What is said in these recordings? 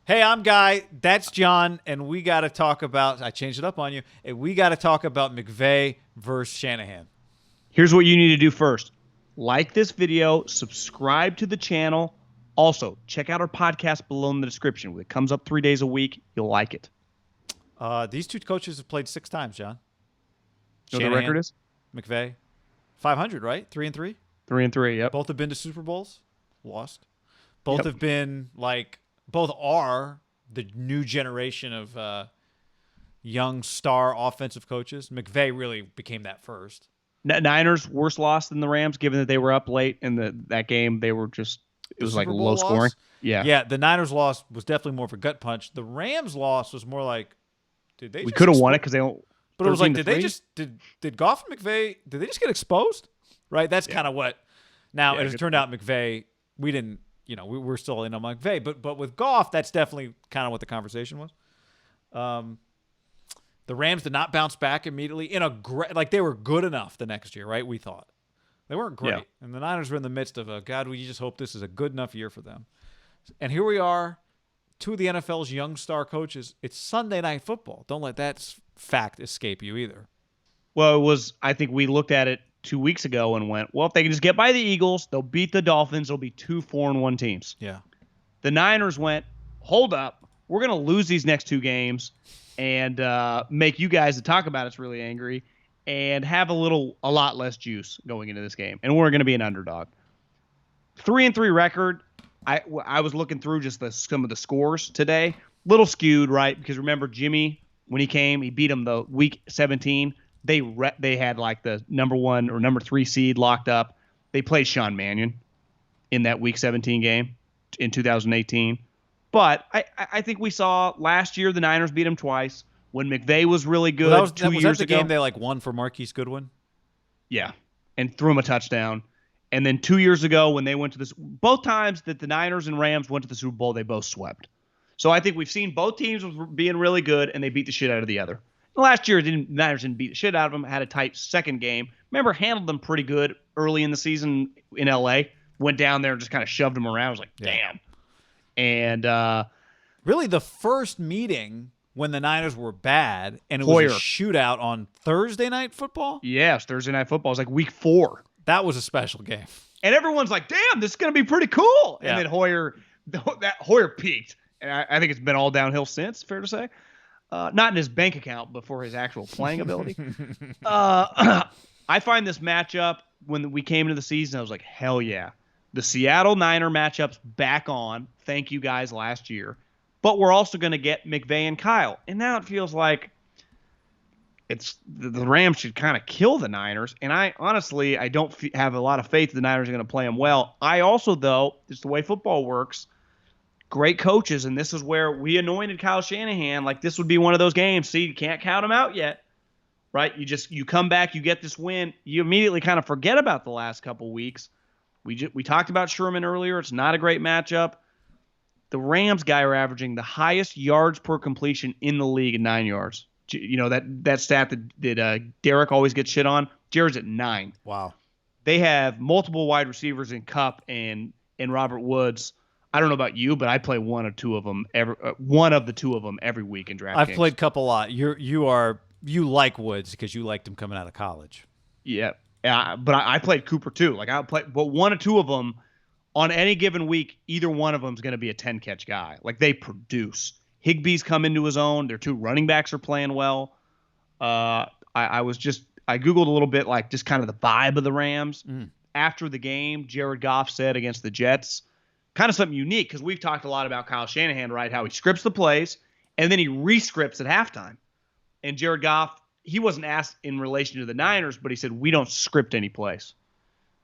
Hey, I'm Guy. That's John, and we got to talk about. I changed it up on you. And we got to talk about McVay versus Shanahan. Here's what you need to do first. Like this video, subscribe to the channel. Also, check out our podcast below in the description. It comes up 3 days a week. You'll like it. These two coaches have played 6 times, John. You know what the record is? McVay, 500, right? 3-3. 3-3. Yep. Both have been to Super Bowls, lost. Both have been both are the new generation of young star offensive coaches. McVay really became that first. Niners worse loss than the Rams, given that they were up late in that game. They were just it was like low scoring. Yeah. The Niners loss was definitely more of a gut punch. The Rams loss was more like, we could have won it because they don't. But it was like, did Goff and McVay, did they just get exposed? Right? That's kind of what. Now, as it turned out, McVay, we didn't, we're still in on McVay. But with Goff, that's definitely kind of what the conversation was. The Rams did not bounce back immediately they were good enough the next year, right? We thought. They weren't great. Yeah. And the Niners were in the midst of God, we just hope this is a good enough year for them. And here we are, two of the NFL's young star coaches. It's Sunday Night Football. Don't let that fact escape you either. Well, I think we looked at it 2 weeks ago and went, well, if they can just get by the Eagles, they'll beat the Dolphins. They'll be 2 4-1 teams. Yeah. The Niners went, hold up. We're going to lose these next 2 games and make you guys to talk about it's really angry and have a lot less juice going into this game. And we're going to be an underdog. 3-3 record. I was looking through just some of the scores today. Little skewed, right? Because remember, Jimmy, when he came, he beat them the week 17. They had like the number 1 or number 3 seed locked up. They played Sean Mannion in that week 17 game in 2018. But I think we saw last year the Niners beat him twice when McVay was really good. Was that the game they won for Marquise Goodwin? Yeah, and threw him a touchdown. And then 2 years ago when they went to both times that the Niners and Rams went to the Super Bowl, they both swept. So I think we've seen both teams being really good, and they beat the shit out of the other. Last year, the Niners didn't beat the shit out of them, had a tight second game. Remember, handled them pretty good early in the season in L.A., went down there and just kind of shoved them around. I was like, damn. And really the first meeting when the Niners were bad, and it was a shootout on Thursday Night Football? Yes, Thursday Night Football. It was like week 4. That was a special game. And everyone's like, damn, this is going to be pretty cool. Yeah. And then Hoyer peaked. And I think it's been all downhill since, fair to say. Not in his bank account, but for his actual playing ability. I find this matchup, when we came into the season, I was like, hell yeah. The Seattle Niner matchup's back on. Thank you guys last year. But we're also going to get McVay and Kyle. And now it feels like the Rams should kind of kill the Niners. And I don't have a lot of faith the Niners are going to play them well. I also, though, it's the way football works, great coaches, and this is where we anointed Kyle Shanahan. Like, this would be one of those games. See, you can't count him out yet, right? You come back, you get this win, you immediately kind of forget about the last couple weeks. We talked about Sherman earlier. It's not a great matchup. The Rams guy are averaging the highest yards per completion in the league at 9 yards. That stat that Derek always gets shit on. Jared's at 9. Wow. They have multiple wide receivers in Kupp and Robert Woods. I don't know about you, but I play one of the two of them every week in DraftKings. I've played Kupp a lot. You like Woods because you liked him coming out of college. Yeah, but I played Cooper too. But one or two of them on any given week, either one of them is going to be a 10-catch guy. Like, they produce. Higbee's come into his own. Their 2 running backs are playing well. I Googled a little bit, like, just kind of the vibe of the Rams. After the game, Jared Goff said against the Jets, kind of something unique, because we've talked a lot about Kyle Shanahan, right? How he scripts the plays, and then he re-scripts at halftime. And Jared Goff, he wasn't asked in relation to the Niners, but he said, we don't script any plays.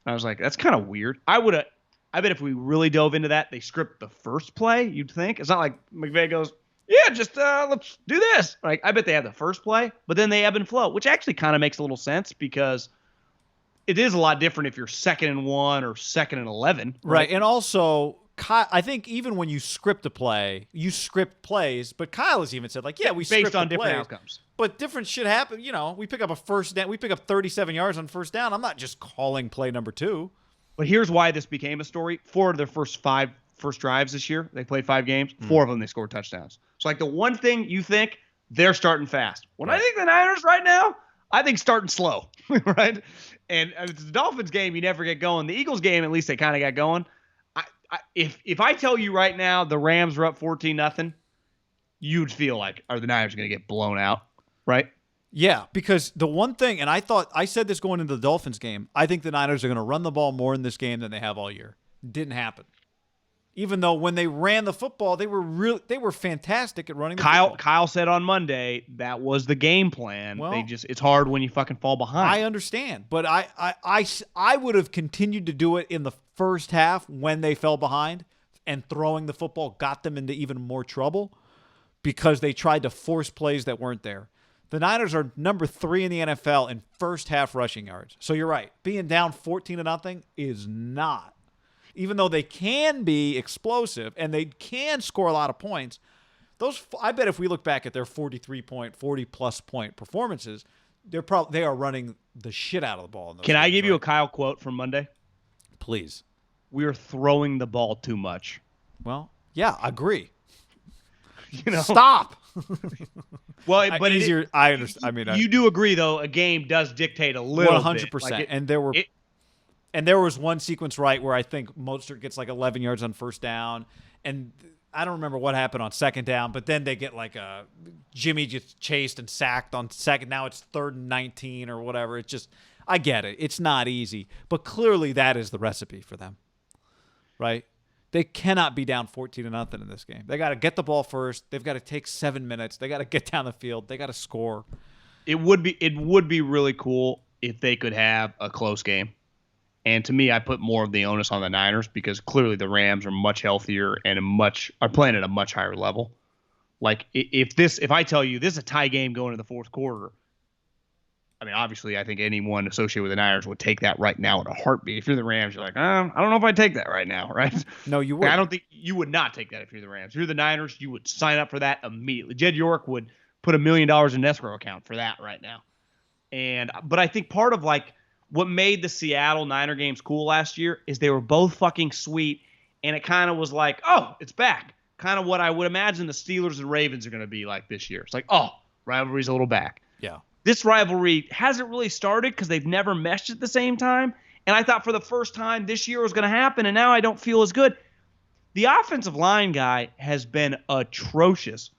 And I was like, that's kind of weird. I bet if we really dove into that, they script the first play, you'd think. It's not like McVay goes, yeah, just let's do this. Like, I bet they have the first play, but then they ebb and flow, which actually kind of makes a little sense because it is a lot different if you're 2nd and 1 or 2nd and 11. Right. And also, I think even when you script a play, you script plays, but Kyle has even said, like, we script based on different plays, outcomes. But different shit happen. We pick up a first down. We pick up 37 yards on first down. I'm not just calling play number 2. But here's why this became a story. 4 of their first 5 first drives this year. They played 5 games. 4 of them they scored touchdowns. So like the one thing you think they're starting fast. When I think the Niners right now, I think starting slow, right? And it's the Dolphins game, you never get going. The Eagles game, at least they kind of got going. If I tell you right now the Rams are up 14-0, you'd feel like, are the Niners going to get blown out, right? Yeah, because the one thing, and I said this going into the Dolphins game, I think the Niners are going to run the ball more in this game than they have all year. Didn't happen. Even though when they ran the football, they were fantastic at running the football. Kyle said on Monday that was the game plan. Well, it's hard when you fucking fall behind. I understand, but I would have continued to do it in the first half when they fell behind, and throwing the football got them into even more trouble because they tried to force plays that weren't there. The Niners are number 3 in the NFL in first half rushing yards. So you're right. Being down 14-0 is not. Even though they can be explosive and they can score a lot of points, I bet if we look back at their 40-plus point performances, they are running the shit out of the ball. In those Can games, I give you a Kyle quote from Monday? Please. We are throwing the ball too much. Well, yeah, I agree. You know, stop. Well, but easier. I understand. I mean, you do agree though. A game does dictate a little 100%. Like and there was one sequence where I think Mostert gets like 11 yards on first down, and I don't remember what happened on second down, but then they get like Jimmy gets chased and sacked on second. Now it's 3rd and 19 or whatever. It's just, I get it. It's not easy, but clearly that is the recipe for them, right? They cannot be down 14-0 in this game. They got to get the ball first. They've got to take 7 minutes. They got to get down the field. They got to score. It would be really cool if they could have a close game. And to me, I put more of the onus on the Niners because clearly the Rams are much healthier and are playing at a much higher level. Like if I tell you this is a tie game going into the fourth quarter, I mean, obviously I think anyone associated with the Niners would take that right now in a heartbeat. If you're the Rams, you're like, I don't know if I'd take that right now, right? No, you would. I don't think you would not take that if you're the Rams. If you're the Niners, you would sign up for that immediately. Jed York would put $1 million in an escrow account for that right now. But I think part of like what made the Seattle Niner games cool last year is they were both fucking sweet, and it kind of was like, oh, it's back. Kind of what I would imagine the Steelers and Ravens are going to be like this year. It's like, oh, rivalry's a little back. Yeah. This rivalry hasn't really started because they've never meshed at the same time, and I thought for the first time this year was going to happen, and now I don't feel as good. The offensive line guy has been atrocious.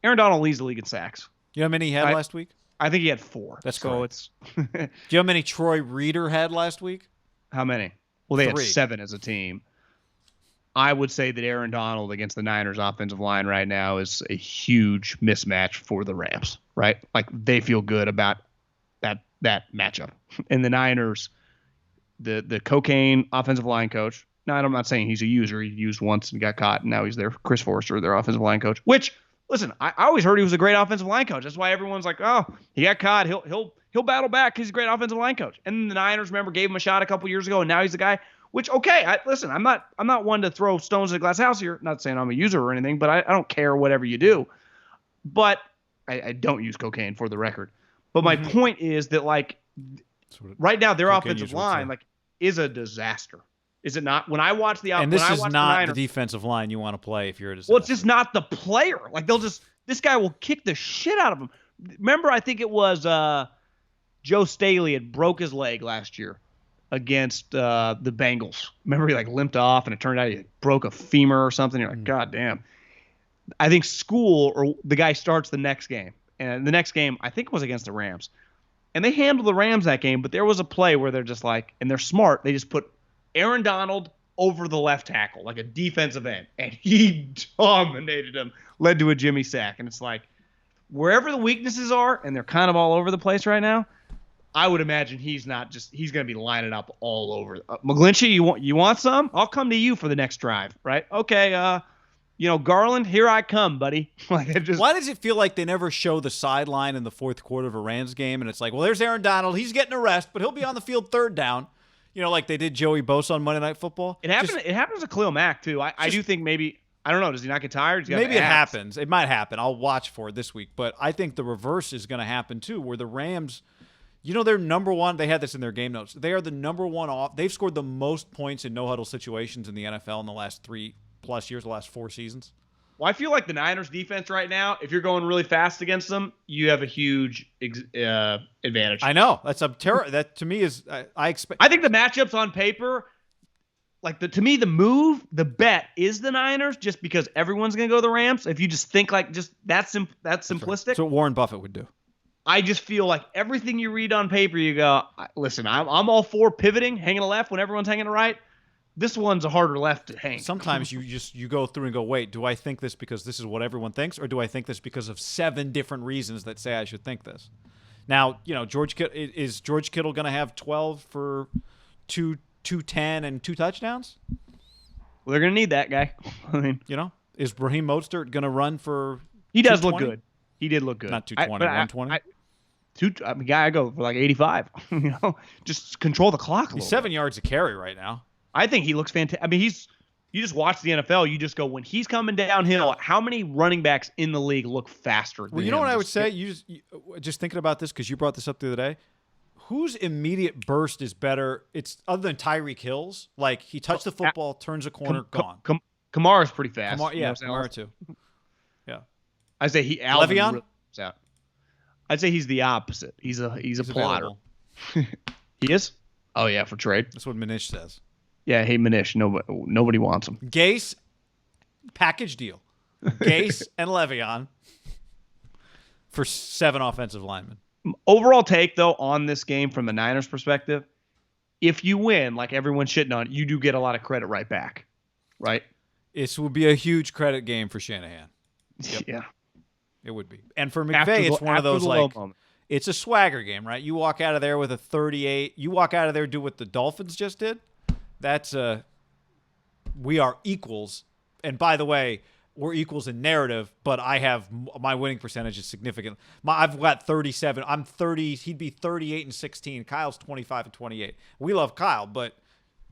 Aaron Donald leads the league in sacks. You know how many he had last week? I think he had 4. That's so correct. Do you know how many Troy Reader had last week? How many? Well, they 3. had 7 as a team. I would say that Aaron Donald against the Niners offensive line right now is a huge mismatch for the Rams, right? Like they feel good about that matchup. And the Niners, the cocaine offensive line coach. Now, I'm not saying he's a user. He used once and got caught, and now he's there. Chris Forrester, their offensive line coach, which – listen, I always heard he was a great offensive line coach. That's why everyone's like, oh, he got caught. He'll battle back because he's a great offensive line coach. And then the Niners, remember, gave him a shot a couple years ago, and now he's the guy. Which, okay, listen, I'm not one to throw stones at a glass house here. Not saying I'm a user or anything, but I don't care whatever you do. But I don't use cocaine for the record. But my point is that like right now their offensive line like is a disaster. Is it not? When I watch the and this is not the defensive line you want to play if you're a disaster. Well, it's just not the player. Like this guy will kick the shit out of him. Remember, I think it was Joe Staley had broke his leg last year against the Bengals. Remember, he like limped off, and it turned out he broke a femur or something. You're like, God damn. I think the guy starts the next game, and the next game I think it was against the Rams, and they handled the Rams that game. But there was a play where they're just like, and they're smart. They just put Aaron Donald over the left tackle, like a defensive end, and he dominated him, led to a Jimmy sack. And it's like, wherever the weaknesses are, and they're kind of all over the place right now, I would imagine he's going to be lining up all over. McGlinchey, you want some? I'll come to you for the next drive, right? Okay, Garland, here I come, buddy. Why does it feel like they never show the sideline in the fourth quarter of a Rams game, and it's like, well, there's Aaron Donald. He's getting a rest, but he'll be on the field 3rd down. You know, like they did Joey Bosa on Monday Night Football. It happens to Khalil Mack, too. I do think maybe – I don't know. Does he not get tired? Maybe it happens. It might happen. I'll watch for it this week. But I think the reverse is going to happen, too, where the Rams – they're number one. They had this in their game notes. They are the number one off. They've scored the most points in no-huddle situations in the NFL in the last 3+ plus years, the last 4 seasons. Well, I feel like the Niners defense right now, if you're going really fast against them, you have a huge advantage. I know. That's that to me is I expect. I think the matchups on paper, to me, the bet is the Niners, just because everyone's going to go to the Rams. If you just think that's simplistic. That's what Warren Buffett would do. I just feel like everything you read on paper, you go, listen, I'm all for pivoting, hanging a left when everyone's hanging a right. This one's a harder left to hang. Sometimes you go through and go, wait, do I think this because this is what everyone thinks, or do I think this because of 7 different reasons that say I should think this? Now, George Kittle going to have 12 for 210 and 2 touchdowns? Well, they're going to need that guy. I mean, is Raheem Mostert going to run for? He does look good. He did look good. Not 220, 120. I go for like 85. Just control the clock a little. He's 7 yards a carry right now. I think he looks fantastic. I mean, you just watch the NFL, you just go, when he's coming downhill, how many running backs in the league look faster than him? Well, you know what I would say? You just thinking about this because you brought this up the other day. Whose immediate burst is better? It's other than Tyreek Hill's. Like, he touched the football, turns a corner, gone. Kamara's pretty fast. Kamara too. Yeah. I'd say Le'Veon? Really out. I'd say he's the opposite. He's a plotter. He is? Oh, yeah, for trade. That's what Manish says. Yeah, hey, Manish. Nobody wants him. Gase, package deal. Gase and Le'Veon for 7 offensive linemen. Overall take, though, on this game from the Niners' perspective, if you win, like everyone's shitting on, you do get a lot of credit right back, right? This would be a huge credit game for Shanahan. Yep. Yeah. It would be. And for McVay, it's one of those, like, it's a swagger game, right? You walk out of there with a 38. You walk out of there, do what the Dolphins just did. That's we are equals. And by the way, we're equals in narrative, but I have my winning percentage is significant. I've got 37. I'm 30. He'd be 38 and 16. Kyle's 25 and 28. We love Kyle, but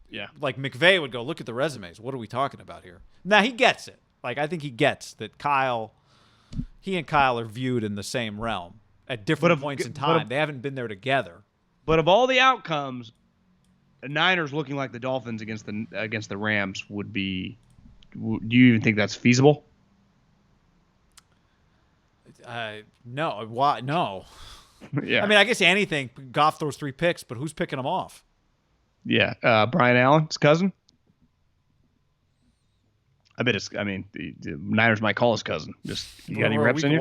yeah, like McVay would go, look at the resumes. What are we talking about here? Now he gets it. Like, I think he gets that he and Kyle are viewed in the same realm at different points in time. They haven't been there together. But of all the outcomes, the Niners looking like the Dolphins against the Rams would be. Do you even think that's feasible? No. Why? No. Yeah. I mean, I guess anything. Goff throws 3 picks, but who's picking them off? Yeah, Brian Allen, his cousin. I bet the Niners might call his cousin. Just, you got any reps in you?